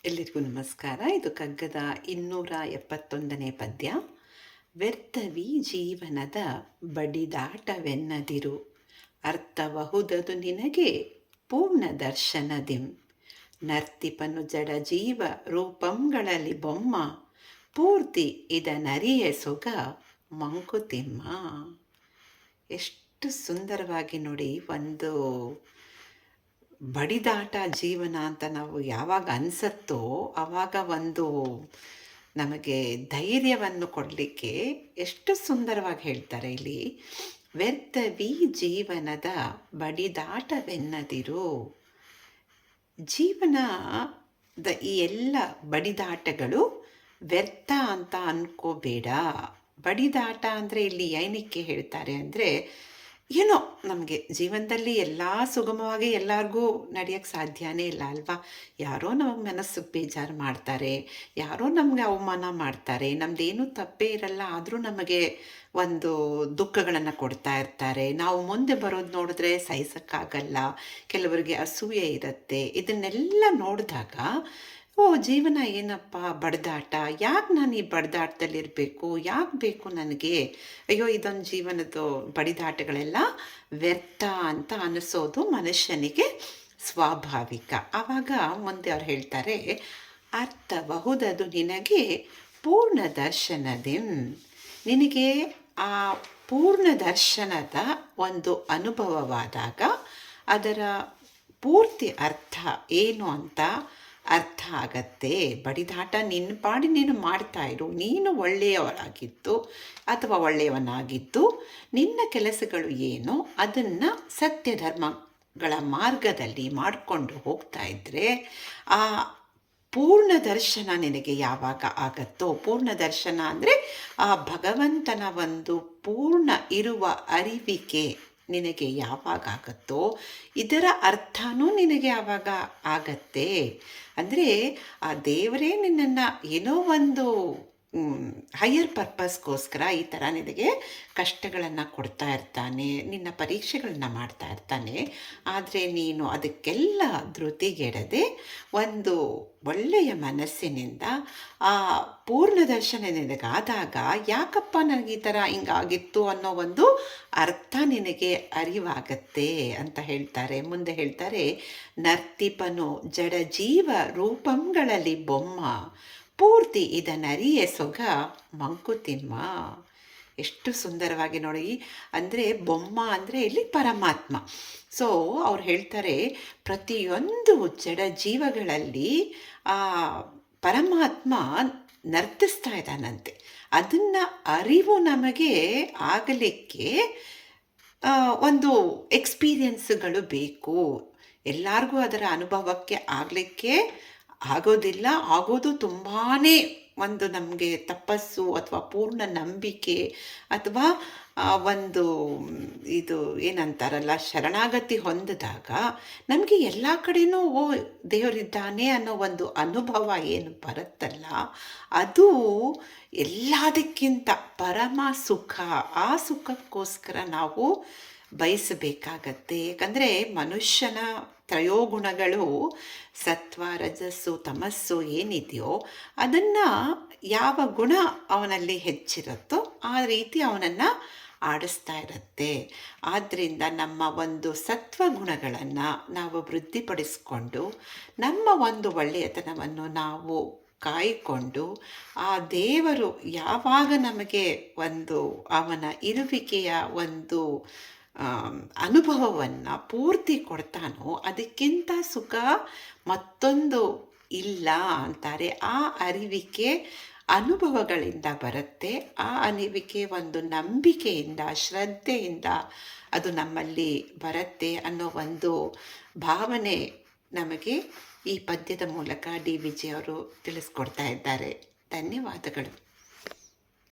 ಎಲ್ಲರಿಗೂ ನಮಸ್ಕಾರ. ಇದು ಕಗ್ಗದ 271ನೇ ಪದ್ಯ. ವ್ಯರ್ಥವಿ ಜೀವನದ ಬಡಿದಾಟವೆನ್ನದಿರು, ಅರ್ಥಬಹುದದು ನಿನಗೆ ಪೂರ್ಣ ದರ್ಶನದಿಂ. ನರ್ತಿಪನು ಜಡ ಜೀವ ರೂಪಂಗಳಲ್ಲಿ ಬೊಮ್ಮ, ಪೂರ್ತಿ ಇದನರಿಯೆ ಸೊಗ ಮಂಕುತಿಮ್ಮ. ಎಷ್ಟು ಸುಂದರವಾಗಿ ನೋಡಿ, ಒಂದು ಬಡಿದಾಟ ಜೀವನ ಅಂತ ನಾವು ಯಾವಾಗ ಅನಿಸುತ್ತೋ ಆವಾಗ ಒಂದು ನಮಗೆ ಧೈರ್ಯವನ್ನು ಕೊಡಲಿಕ್ಕೆ ಎಷ್ಟು ಸುಂದರವಾಗಿ ಹೇಳ್ತಾರೆ ಇಲ್ಲಿ. ವ್ಯರ್ಥವಿ ಜೀವನದ ಬಡಿದಾಟವೆನ್ನದಿರು. ಜೀವನದ ಈ ಎಲ್ಲ ಬಡಿದಾಟಗಳು ವ್ಯರ್ಥ ಅಂತ ಅನ್ಕೋಬೇಡ. ಬಡಿದಾಟ ಅಂದರೆ ಇಲ್ಲಿ ಏನಕ್ಕೆ ಹೇಳ್ತಾರೆ ಅಂದರೆ, ಏನೋ ನಮಗೆ ಜೀವನದಲ್ಲಿ ಎಲ್ಲ ಸುಗಮವಾಗಿ ಎಲ್ಲರಿಗೂ ನಡೆಯೋಕ್ಕೆ ಸಾಧ್ಯನೇ ಇಲ್ಲ ಅಲ್ವಾ. ಯಾರೋ ನಮಗೆ ಮನಸ್ಸಿಗೆ ಬೇಜಾರು ಮಾಡ್ತಾರೆ, ಯಾರೋ ನಮಗೆ ಅವಮಾನ ಮಾಡ್ತಾರೆ, ನಮ್ಮದೇನೂ ತಪ್ಪೇ ಇರಲ್ಲ, ಆದರೂ ನಮಗೆ ಒಂದು ದುಃಖಗಳನ್ನು ಕೊಡ್ತಾ ಇರ್ತಾರೆ. ನಾವು ಮುಂದೆ ಬರೋದು ನೋಡಿದ್ರೆ ಸಹಿಸೋಕ್ಕಾಗಲ್ಲ, ಕೆಲವರಿಗೆ ಅಸೂಯೆ ಇರುತ್ತೆ. ಇದನ್ನೆಲ್ಲ ನೋಡಿದಾಗ ಜೀವನ ಏನಪ್ಪ ಬಡಿದಾಟ, ಯಾಕೆ ನಾನು ಈ ಬಡಿದಾಟದಲ್ಲಿರಬೇಕು, ಯಾಕೆ ಬೇಕು ನನಗೆ, ಅಯ್ಯೋ ಇದೊಂದು ಜೀವನದ ಬಡಿದಾಟಗಳೆಲ್ಲ ವ್ಯರ್ಥ ಅಂತ ಅನಿಸೋದು ಮನುಷ್ಯನಿಗೆ ಸ್ವಾಭಾವಿಕ. ಆವಾಗ ಮುಂದೆ ಅವ್ರು ಹೇಳ್ತಾರೆ, ಅರ್ಥಬಹುದದು ನಿನಗೆ ಪೂರ್ಣ ದರ್ಶನದಿಂ. ನಿನಗೆ ಆ ಪೂರ್ಣ ದರ್ಶನದ ಒಂದು ಅನುಭವವಾದಾಗ ಅದರ ಪೂರ್ತಿ ಅರ್ಥ ಏನು ಅಂತ ಅರ್ಥ ಆಗತ್ತೆ. ಬಡಿದಾಟ ನಿನ್ನ ಪಾಡಿ ನೀನು ಮಾಡ್ತಾ ಇರು, ನೀನು ಒಳ್ಳೆಯವರಾಗಿದ್ದು ಅಥವಾ ಒಳ್ಳೆಯವನಾಗಿದ್ದು ನಿನ್ನ ಕೆಲಸಗಳು ಏನು ಅದನ್ನು ಸತ್ಯ ಧರ್ಮಗಳ ಮಾರ್ಗದಲ್ಲಿ ಮಾಡಿಕೊಂಡು ಹೋಗ್ತಾ ಇದ್ದರೆ ಆ ಪೂರ್ಣ ದರ್ಶನ ನಿನಗೆ ಯಾವಾಗ ಆಗತ್ತೋ, ಪೂರ್ಣ ದರ್ಶನ ಅಂದರೆ ಆ ಭಗವಂತನ ಒಂದು ಪೂರ್ಣ ಇರುವ ಅರಿವಿಕೆ ನಿನಗೆ ಯಾವಾಗ ಆಗತ್ತೋ ಇದರ ಅರ್ಥನೂ ನಿನಗೆ ಆವಾಗ ಆಗತ್ತೆ. ಅಂದರೆ ಆ ದೇವರೇ ನಿನ್ನನ್ನು ಏನೋ ಒಂದು ಹೈಯರ್ ಪರ್ಪಸ್ಗೋಸ್ಕರ ಈ ಥರ ನಿನಗೆ ಕಷ್ಟಗಳನ್ನು ಕೊಡ್ತಾ ಇರ್ತಾನೆ, ನಿನ್ನ ಪರೀಕ್ಷೆಗಳನ್ನ ಮಾಡ್ತಾ ಇರ್ತಾನೆ. ಆದರೆ ನೀನು ಅದಕ್ಕೆಲ್ಲ ಧೃತಿಗೆಡದೆ ಒಂದು ಒಳ್ಳೆಯ ಮನಸ್ಸಿನಿಂದ ಆ ಪೂರ್ಣ ದರ್ಶನ ನಿನಗಾದಾಗ, ಯಾಕಪ್ಪ ನನಗೆ ಈ ಥರ ಹಿಂಗಾಗಿತ್ತು ಅನ್ನೋ ಒಂದು ಅರ್ಥ ನಿನಗೆ ಅರಿವಾಗತ್ತೆ ಅಂತ ಹೇಳ್ತಾರೆ. ಮುಂದೆ ಹೇಳ್ತಾರೆ, ನರ್ತಿಪನು ಜಡ ಜೀವ ರೂಪಂಗಳಲ್ಲಿ ಬೊಮ್ಮ, ಪೂರ್ತಿ ಇದನರಿಯೆ ಸೊಗ ಮಂಕುತಿಮ್ಮ. ಎಷ್ಟು ಸುಂದರವಾಗಿ ನೋಡಿ. ಅಂದರೆ ಬೊಮ್ಮ ಅಂದರೆ ಇಲ್ಲಿ ಪರಮಾತ್ಮ. ಸೊ ಅವ್ರು ಹೇಳ್ತಾರೆ, ಪ್ರತಿಯೊಂದು ಜಡ ಜೀವಗಳಲ್ಲಿ ಆ ಪರಮಾತ್ಮ ನರ್ತಿಸ್ತಾ ಇದ್ದಾನಂತೆ. ಅದನ್ನು ಅರಿವು ನಮಗೆ ಆಗಲಿಕ್ಕೆ ಒಂದು ಎಕ್ಸ್ಪೀರಿಯನ್ಸ್ಗಳು ಬೇಕು. ಎಲ್ಲರಿಗೂ ಅದರ ಅನುಭವಕ್ಕೆ ಆಗಲಿಕ್ಕೆ ಆಗೋದಿಲ್ಲ. ಆಗೋದು ತುಂಬಾ ಒಂದು ನಮಗೆ ತಪಸ್ಸು ಅಥವಾ ಪೂರ್ಣ ನಂಬಿಕೆ ಅಥವಾ ಒಂದು ಇದು ಏನಂತಾರಲ್ಲ ಶರಣಾಗತಿ ಹೊಂದಿದಾಗ ನಮಗೆ ಎಲ್ಲ ಕಡೆಯೂ ದೇವರಿದ್ದಾನೆ ಅನ್ನೋ ಒಂದು ಅನುಭವ ಏನು ಬರುತ್ತಲ್ಲ, ಅದು ಎಲ್ಲದಕ್ಕಿಂತ ಪರಮ ಸುಖ. ಆ ಸುಖಕ್ಕೋಸ್ಕರ ನಾವು ಬಯಸಬೇಕಾಗತ್ತೆ. ಯಾಕಂದರೆ ಮನುಷ್ಯನ ತ್ರಯೋಗುಣಗಳು ಸತ್ವ ರಜಸ್ಸು ತಮಸ್ಸು ಏನಿದೆಯೋ ಅದನ್ನು ಯಾವ ಗುಣ ಅವನಲ್ಲಿ ಹೆಚ್ಚಿರುತ್ತೋ ಆ ರೀತಿ ಅವನನ್ನು ಆಡಿಸ್ತಾ ಇರುತ್ತೆ. ಆದ್ದರಿಂದ ನಮ್ಮ ಒಂದು ಸತ್ವ ಗುಣಗಳನ್ನು ನಾವು ವೃದ್ಧಿಪಡಿಸ್ಕೊಂಡು ನಮ್ಮ ಒಂದು ಒಳ್ಳೆಯತನವನ್ನು ನಾವು ಕಾಯ್ಕೊಂಡು ಆ ದೇವರು ಯಾವಾಗ ನಮಗೆ ಒಂದು ಅವನ ಇರುವಿಕೆಯ ಒಂದು ಅನುಭವವನ್ನು ಪೂರ್ತಿ ಕೊಡ್ತಾನೋ ಅದಕ್ಕಿಂತ ಸುಖ ಮತ್ತೊಂದು ಇಲ್ಲ ಅಂತಾರೆ. ಆ ಅರಿವಿಕೆ ಅನುಭವಗಳಿಂದ ಬರುತ್ತೆ. ಆ ಅರಿವಿಕೆ ಒಂದು ನಂಬಿಕೆಯಿಂದ ಶ್ರದ್ಧೆಯಿಂದ ಅದು ನಮ್ಮಲ್ಲಿ ಬರುತ್ತೆ ಅನ್ನೋ ಒಂದು ಭಾವನೆ ನಮಗೆ ಈ ಪದ್ಯದ ಮೂಲಕ ಡಿ ವಿ ಜಿ ಅವರು ತಿಳಿಸ್ಕೊಡ್ತಾ ಇದ್ದಾರೆ. ಧನ್ಯವಾದಗಳು.